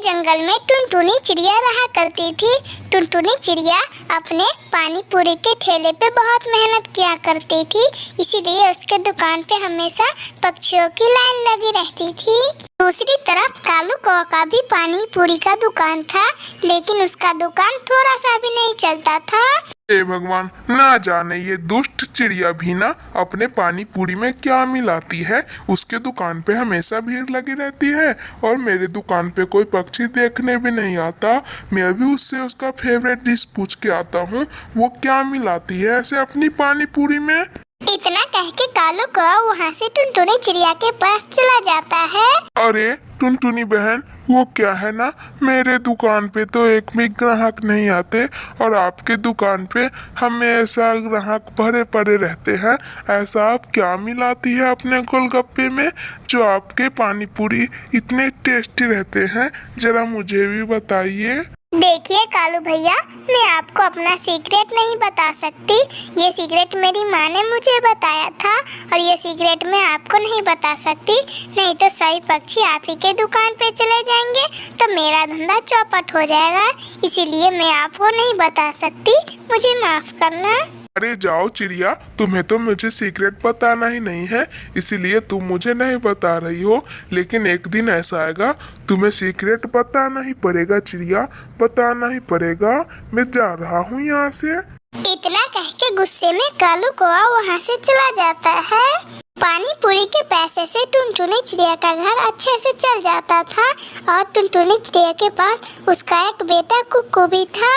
जंगल में टुनटुनी चिड़िया रहा करती थी। टुनटुनी चिड़िया अपने पानी पूरी के ठेले पे बहुत मेहनत किया करती थी, इसीलिए उसके दुकान पे हमेशा पक्षियों की लाइन लगी रहती थी। दूसरी तरफ कालू कौवा का भी पानी पूरी का दुकान था, लेकिन उसका दुकान थोड़ा सा भी नहीं चलता था। हे भगवान, ना जाने ये दुष्ट चिड़िया भी ना अपने पानी पूरी में क्या मिलाती है। उसके दुकान पे हमेशा भीड़ लगी रहती है और मेरे दुकान पे कोई पक्षी देखने भी नहीं आता। मैं भी उससे उसका फेवरेट डिश पूछ के आता हूँ, वो क्या मिलाती है ऐसे अपनी पानी पूरी में। इतना कह के कालू कौवा वहाँ से टुनटुनी चिड़िया के पास चला जाता है। अरे टुनटुनी बहन, वो क्या है ना, मेरे दुकान पे तो एक भी ग्राहक नहीं आते और आपके दुकान पे हमेशा ग्राहक भरे पड़े रहते हैं। ऐसा आप क्या मिलाती है अपने गोलगप्पे में जो आपके पानी पूरी इतने टेस्टी रहते हैं, जरा मुझे भी बताइए। देखिए कालू भैया, मैं आपको अपना सीक्रेट नहीं बता सकती। ये सीक्रेट मेरी माँ ने मुझे बताया था और ये सीक्रेट मैं आपको नहीं बता सकती, नहीं तो सभी पक्षी आप ही के दुकान पे चले जाएंगे तो मेरा धंधा चौपट हो जाएगा। इसीलिए मैं आपको नहीं बता सकती, मुझे माफ करना। अरे जाओ चिड़िया, तुम्हें तो मुझे सीक्रेट बताना ही नहीं है, इसीलिए तुम मुझे नहीं बता रही हो। लेकिन एक दिन ऐसा आएगा तुम्हें सीक्रेट बताना ही पड़ेगा चिड़िया, बताना ही पड़ेगा। मैं जा रहा हूँ यहाँ से। इतना कह के गुस्से में कालू कौवा वहाँ से चला जाता है। पानी पूरी के पैसे से टुनटुनी चिड़िया का घर अच्छे से चल जाता था और टुनटुनी चिड़िया के पास उसका एक बेटा कुक्कू भी था।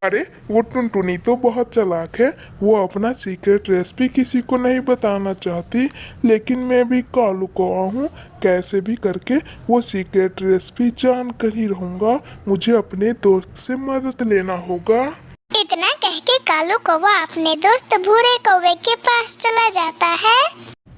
अरे वो टुनटुनी तो बहुत चालाक है, वो अपना सीक्रेट रेसिपी किसी को नहीं बताना चाहती, लेकिन मैं भी कालू कौवा हूँ, कैसे भी करके वो सीक्रेट रेसिपी जान कर ही रहूँगा। मुझे अपने दोस्त से मदद लेना होगा। इतना कह के कालू कौवा अपने दोस्त भूरे कौवे के पास चला जाता है।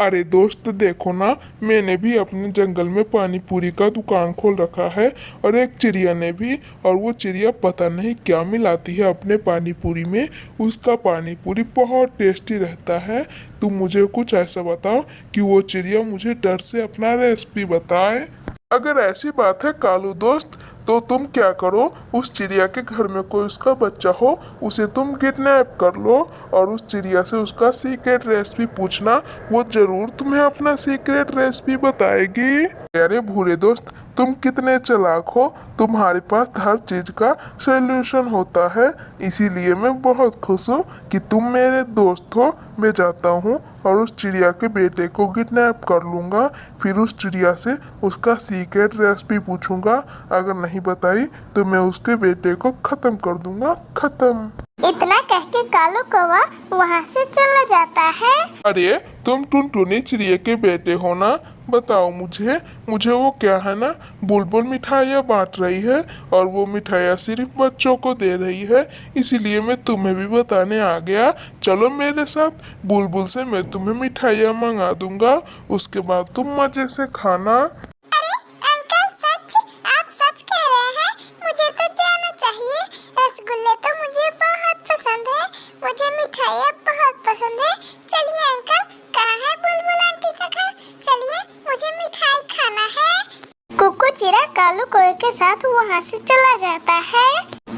अरे दोस्त देखो ना, मैंने भी अपने जंगल में पानी पूरी का दुकान खोल रखा है और एक चिड़िया ने भी, और वो चिड़िया पता नहीं क्या मिलाती है अपने पानी पूरी में। उसका पानी पूरी बहुत टेस्टी रहता है। तुम मुझे कुछ ऐसा बताओ कि वो चिड़िया मुझे डर से अपना रेसिपी बताए। अगर ऐसी बात है कालू दोस्त, तो तुम क्या करो, उस चिड़िया के घर में कोई उसका बच्चा हो, उसे तुम किडनैप कर लो और उस चिड़िया से उसका सीक्रेट रेसिपी पूछना, वो जरूर तुम्हें अपना सीक्रेट रेसिपी बताएगी। अरे भूरे दोस्त, तुम कितने चालाक हो, तुम्हारे पास हर चीज का सॉल्यूशन होता है, इसीलिए मैं बहुत खुश हूँ कि तुम मेरे दोस्त हो। मैं जाता हूँ और उस चिड़िया के बेटे को किडनैप कर लूँगा, फिर उस चिड़िया से उसका सीक्रेट रेसिपी पूछूंगा। अगर नहीं बताई तो मैं उसके बेटे को खत्म कर दूंगा, खत्म। इतना कह के कालू कौवा वहाँ से चला जाता है। अरे तुम टुनटुनी चिड़िया के बेटे हो ना, बताओ मुझे वो क्या है ना, बुलबुल मिठाइयाँ बांट रही है और वो मिठाइयाँ सिर्फ बच्चों को दे रही है, इसीलिए मैं तुम्हें भी बताने आ गया। चलो मेरे साथ, बुलबुल से मैं तुम्हें मिठाइयाँ मंगा दूंगा, उसके बाद तुम मजे से खाना। अरे अंकल, सच? आप सच कह रहे हैं? मुझे तो जाना चाहिए। रसगुल्ले तो मुझे बहुत पसंद है, मुझे मिठाइयाँ बहुत पसंद है। चलिए अंकल, कहाँ है बुलबुल आंटी का घर? चलिए, मुझे मिठाई खाना है। कुक्कू चिड़ा कालू कौवे के साथ वहाँ से चला जाता है।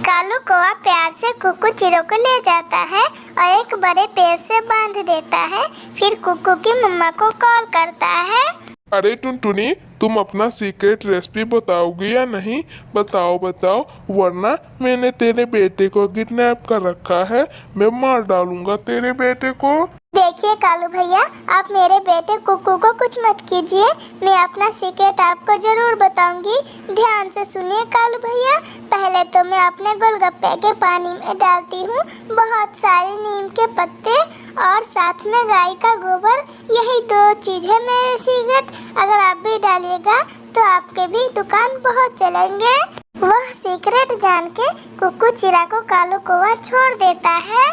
कालू कौवा प्यार से कुक्कू चिड़ों को ले जाता है और एक बड़े पेड़ से बांध देता है। फिर कुक्कू की मम्मा को कॉल करता है। अरे टुनटुनी, तुम अपना सीक्रेट रेसिपी बताओगी या नहीं? बताओ बताओ, वरना मैंने तेरे बेटे को किडनैप कर रखा है, मैं मार डालूंगा तेरे बेटे को। देखिए कालू भैया, आप मेरे बेटे कुक्कू को कुछ मत कीजिए, मैं अपना सीक्रेट आपको जरूर बताऊंगी। ध्यान से सुनिए कालू भैया, पहले तो मैं अपने गोलगप्पे के पानी में डालती हूँ बहुत सारे नीम के पत्ते और साथ में गाय का गोबर, यही दो चीज है मेरे सीक्रेट। अगर आप भी डालिएगा तो आपके भी दुकान बहुत चलेंगे। वह सीक्रेट जान के कुक्कू चिड़ा को कालू कौवा छोड़ देता है।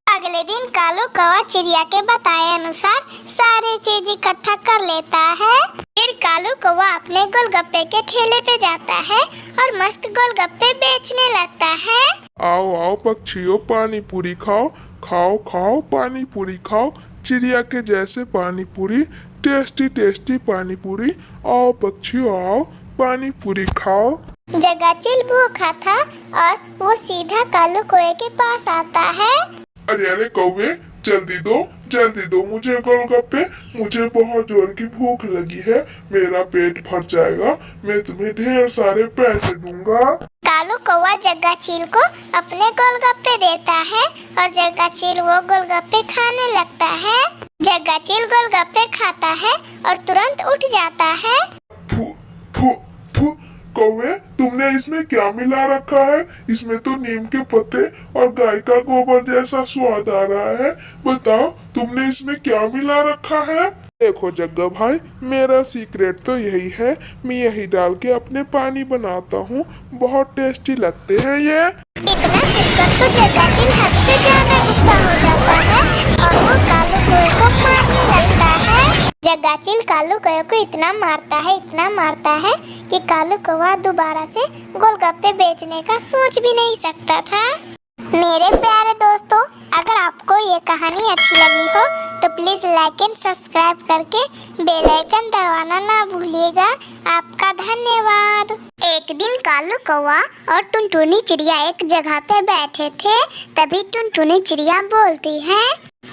अगले दिन कालू कौवा चिड़िया के बताए अनुसार सारे चीज इकट्ठा कर लेता है। फिर कालू कौवा अपने गोलगप्पे के ठेले पे जाता है और मस्त गोलगप्पे बेचने लगता है। आओ आओ पक्षियों, पानी पूरी खाओ, खाओ खाओ पानी पूरी खाओ, चिड़िया के जैसे पानी पूरी, टेस्टी टेस्टी पानी पूरी। आओ पक्षियों आओ, पानी पूरी खाओ। जगाचिल भूखा था और वो सीधा कालू कौवे के पास आता है। अरे अरे कौवे, जल्दी दो मुझे गोलगप्पे। मुझे बहुत जोर की भूख लगी है, मेरा पेट भर जाएगा, मैं तुम्हें ढेर सारे पैसे दूंगा। कालू कौवा जगाचिल को अपने गोलगप्पे देता है और जगाचिल वो गोलगप्पे खाने लगता है। जगाचिल गोलगप्पे खाता है और तुरंत उठ जाता है। फू फू फू कौवे, तुमने इसमें क्या मिला रखा है? इसमें तो नीम के पत्ते और गाय का गोबर जैसा स्वाद आ रहा है। बताओ तुमने इसमें क्या मिला रखा है? देखो जग्गा भाई, मेरा सीक्रेट तो यही है, मैं यही डाल के अपने पानी बनाता हूँ, बहुत टेस्टी लगते हैं ये। इतना सुनकर तो जगाचिल हद से ज्यादा गुस्सा हो जाता है और वो कालू कौवे को मारने लगता है। जगाचिल कालू कौवे को इतना मारता है कि कालू कौवा दोबारा से गोलगप्पे बेचने का सोच भी नहीं सकता था। मेरे प्यारे दोस्तों, अगर आपको ये कहानी अच्छी लगी हो तो प्लीज लाइक एंड सब्सक्राइब करके बेल आइकन दबाना ना भूलिएगा। आपका धन्यवाद। एक दिन कालू कौवा और टुनटुनी चिड़िया एक जगह पे बैठे थे। तभी टुनटुनी चिड़िया बोलती है,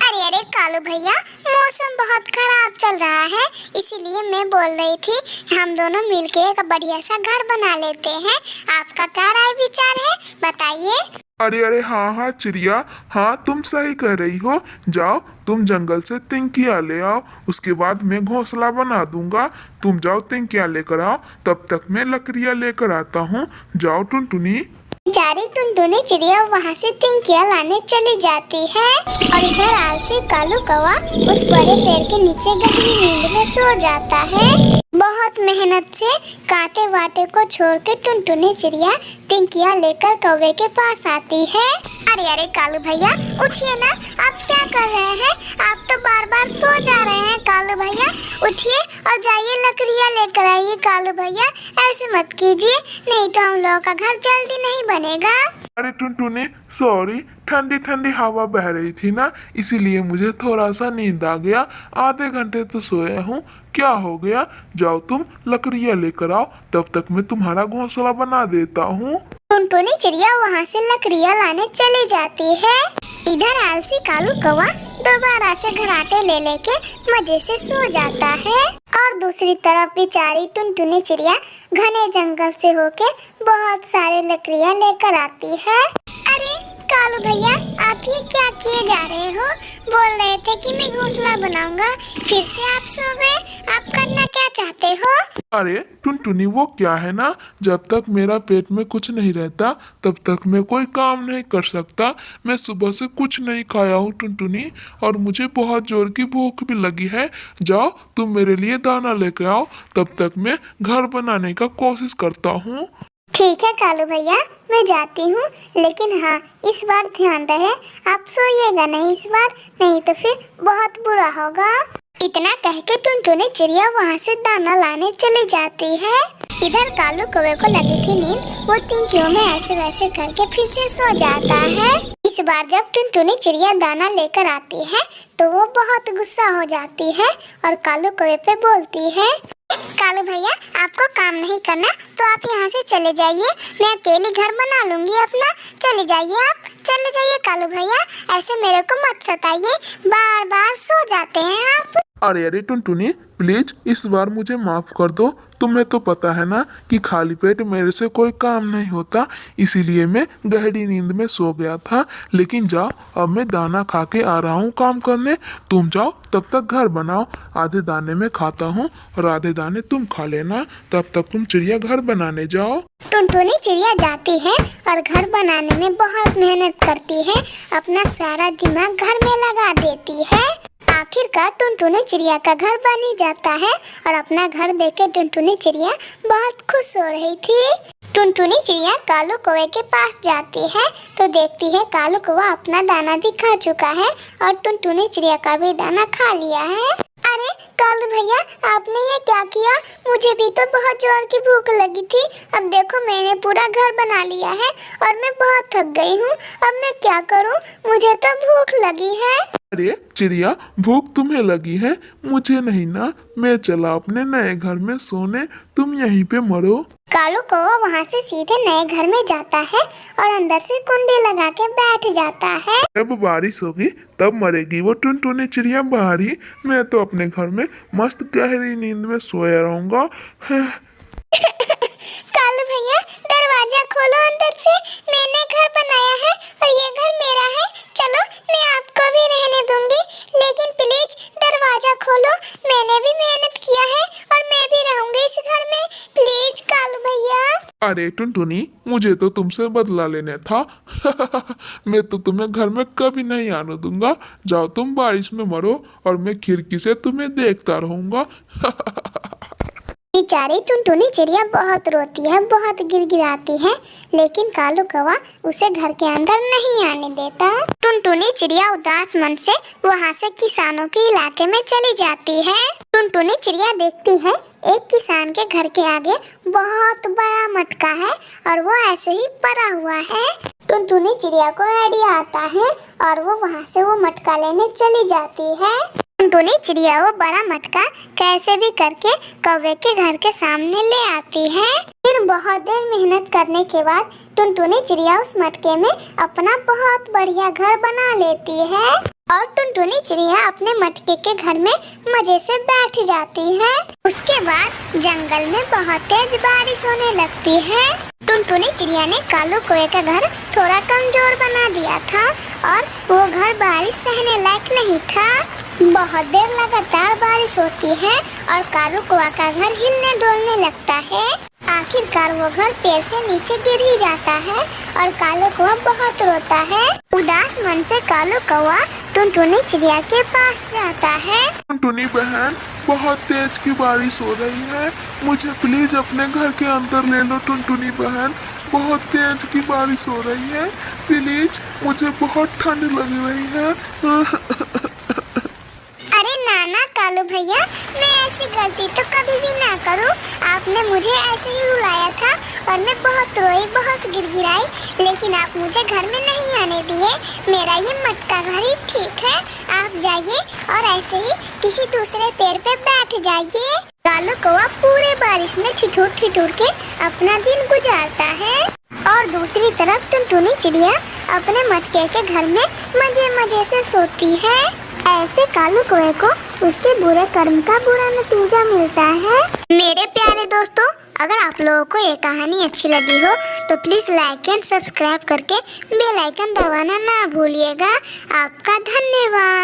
अरे कालू भैया, मौसम बहुत खराब चल रहा है, इसीलिए मैं बोल रही थी हम दोनों मिलके एक बढ़िया सा घर बना लेते हैं। आपका क्या राय विचार है, बताइए। अरे हाँ चिड़िया, हाँ तुम सही कह रही हो। जाओ तुम जंगल से तिनकिया ले आओ, उसके बाद मैं घोंसला बना दूंगा। तुम जाओ तिनकिया लेकर आओ, तब तक मैं लकड़ियाँ लेकर आता हूँ। जाओ टुनटुनी। बेचारी टुनटुनी चिड़िया वहाँ से तिनकिया लाने चली जाती है और इधर आलसी कालू कौवा उस बड़े पेड़ के नीचे गहरी नींद में सो जाता है। बहुत मेहनत से कांटे वाटे को छोड़ के टुनटुनी चिड़िया तिनकिया लेकर कौवे के पास आती है। अरे कालू भैया, उठिए ना, आप क्या कर रहे हैं? आप तो बार बार सो जा रहे हैं। कालू भैया उठिए और जाइए लकड़ियाँ लेकर आइए। कालू भैया ऐसे मत कीजिए, नहीं तो हम लोगों का घर जल्दी नहीं बनेगा। अरे टुनटुनी सॉरी, ठंडी ठंडी हवा बह रही थी ना, इसीलिए मुझे थोड़ा सा नींद आ गया। आधे घंटे तो सोया हूँ, क्या हो गया? जाओ तुम लकड़ियाँ लेकर आओ, तब तक मैं तुम्हारा घोंसला बना देता हूँ। टुनटुनी चिड़िया वहाँ से लकड़ियाँ लाने चली जाती है। इधर आलसी कालू कौवा दोबारा से घराटे ले लेके मजे से सो जाता है और दूसरी तरफ बेचारी टुनटुनी चिड़िया घने जंगल से होके बहुत सारे लकड़ियाँ लेकर आती है। अरे कालू भैया, आप ये क्या किए जा रहे हो? बोल रहे थे कि मैं घोंसला बनाऊंगा, फिर से आप सो गए। आप करना क्या चाहते हो? अरे टुनटुनी, वो क्या है ना, जब तक मेरा पेट में कुछ नहीं रहता तब तक मैं कोई काम नहीं कर सकता। मैं सुबह से कुछ नहीं खाया हूँ टुनटुनी, और मुझे बहुत जोर की भूख भी लगी है। जाओ तुम मेरे लिए दाना लेकर आओ, तब तक मैं घर बनाने का कोशिश करता हूँ। ठीक है कालू भैया, मैं जाती हूँ, लेकिन हाँ इस बार ध्यान रहे आप सोइएगा नहीं इस बार, नहीं तो फिर बहुत बुरा होगा। इतना कह के टुनटुनी चिड़िया वहाँ से दाना लाने चली जाती है। इधर कालू कौवे को लगी थी नींद, वो तिनकियों में ऐसे वैसे करके फिर से सो जाता है। इस बार जब टुनटुनी चिड़िया दाना लेकर आती है तो वो बहुत गुस्सा हो जाती है और कालू कौवे पे बोलती है, कालू भैया आपको काम नहीं करना तो आप यहाँ से चले जाइए, मैं अकेली घर बना लूंगी अपना। चले जाइए, आप चले जाइए कालू भैया, ऐसे मेरे को मत सताइए, बार बार सो जाते हैं आप। अरे टुनटुनी प्लीज इस बार मुझे माफ कर दो। तुम्हें तो पता है ना कि खाली पेट मेरे से कोई काम नहीं होता, इसीलिए मैं गहरी नींद में सो गया था। लेकिन जाओ, अब मैं दाना खा के आ रहा हूँ काम करने, तुम जाओ तब तक घर बनाओ। आधे दाने मैं खाता हूँ और आधे दाने तुम खा लेना, तब तक तुम चिड़िया घर बनाने जाओ। टुनटुनी चिड़िया जाती है और घर बनाने में बहुत मेहनत करती है, अपना सारा दिमाग घर में लगा देती है। आखिरकार टुनटुनी चिड़िया का घर बन ही जाता है और अपना घर देखे टुनटुनी चिड़िया बहुत खुश हो रही थी। टुनटुनी चिड़िया कालू कौवे के पास जाती है तो देखती है कालू कौवा अपना दाना भी खा चुका है और टुनटुनी चिड़िया का भी दाना खा लिया है। अरे कालू भैया, आपने ये क्या किया? मुझे भी तो बहुत जोर की भूख लगी थी, अब देखो मैंने पूरा घर बना लिया है और मैं बहुत थक गई हूँ, अब मैं क्या करूँ? मुझे तो भूख लगी है। अरे चिड़िया, भूख तुम्हें लगी है, मुझे नहीं ना, मैं चला अपने नए घर में सोने, तुम यहीं पे मरो। कालू कौवा वहाँ से सीधे नए घर में जाता है और अंदर से कुंडी लगा के बैठ जाता है। जब बारिश होगी तब मरेगी वो टुनटुनी चिड़िया बाहरी। मैं तो अपने घर में मस्त गहरी नींद में सोया रहूंगा। कालू भैया दरवाजा खोलो अंदर से, मैंने घर बनाया है और ये घर मेरा है। चलो मैं आपको भी रहने दूंगी, लेकिन प्लीज दरवाजा खोलो। मैंने भी मेहनत किया है और मैं भी रहूंगी इस घर में। प्लीज कालू भैया। अरे टुनटुनी, मुझे तो तुमसे बदला लेने था। मैं तो तुम्हें घर में कभी नहीं आने दूंगा। जाओ तुम बारिश में मरो और मैं खिड़की से तुम्हें देखता रहूंगा। बेचारी टुनटुनी चिड़िया बहुत रोती है, बहुत गिड़गिड़ाती है, लेकिन कालू कौवा उसे घर के अंदर नहीं आने देता। टुनटुनी चिड़िया उदास मन से वहाँ से किसानों के इलाके में चली जाती है। टुनटुनी चिड़िया देखती है एक किसान के घर के आगे बहुत बड़ा मटका है और वो ऐसे ही पड़ा हुआ है। टुनटुनी चिड़िया को आइडिया आता है और वो वहाँ से वो मटका लेने चली जाती है। टुनटुनी चिड़िया वो बड़ा मटका कैसे भी करके कौवे के घर के सामने ले आती है। फिर बहुत देर मेहनत करने के बाद टुनटुनी चिड़िया उस मटके में अपना बहुत बढ़िया घर बना लेती है और टुनटुनी चिड़िया अपने मटके के घर में मजे से बैठ जाती है। उसके बाद जंगल में बहुत तेज बारिश होने लगती है। टुनटुनी चिड़िया ने कालू कौवे का घर थोड़ा कमजोर बना दिया था और वो घर बारिश सहने लायक नहीं था। बहुत देर लगातार बारिश होती है और कालू कौवा का घर हिलने डोलने लगता है। आखिरकार वो घर पेड़ से नीचे गिर ही जाता है और कालू कौवा बहुत रोता है। उदास मन से कालू कौवा टुनटुनी चिड़िया के पास जाता है। टुनटुनी बहन, बहुत तेज की बारिश हो रही है, मुझे प्लीज अपने घर के अंदर ले लो। टुनटुनी बहन, बहुत तेज की बारिश हो रही है, प्लीज, मुझे बहुत ठंड लग रही है। अरे नाना कालू भैया, मैं ऐसी गलती तो कभी भी ना करूं। आपने मुझे ऐसे ही रुलाया था और मैं बहुत रोई, बहुत गिड़गिड़ाई, लेकिन आप मुझे घर में नहीं आने दिए। मेरा ये मटका घर ही ठीक है। आप जाइए और ऐसे ही किसी दूसरे पेड़ पे बैठ जाइए। कालू कौवा पूरे बारिश में ठिठुर के अपना दिन गुजारता है और दूसरी तरफ टुनटुनी चिड़िया अपने मटके के घर में मजे मजे से सोती है। ऐसे कालू कौवे को उसके बुरे कर्म का बुरा नतीजा मिलता है। मेरे प्यारे दोस्तों, अगर आप लोगों को ये कहानी अच्छी लगी हो तो प्लीज लाइक एंड सब्सक्राइब करके बेल आइकन दबाना ना भूलिएगा। आपका धन्यवाद।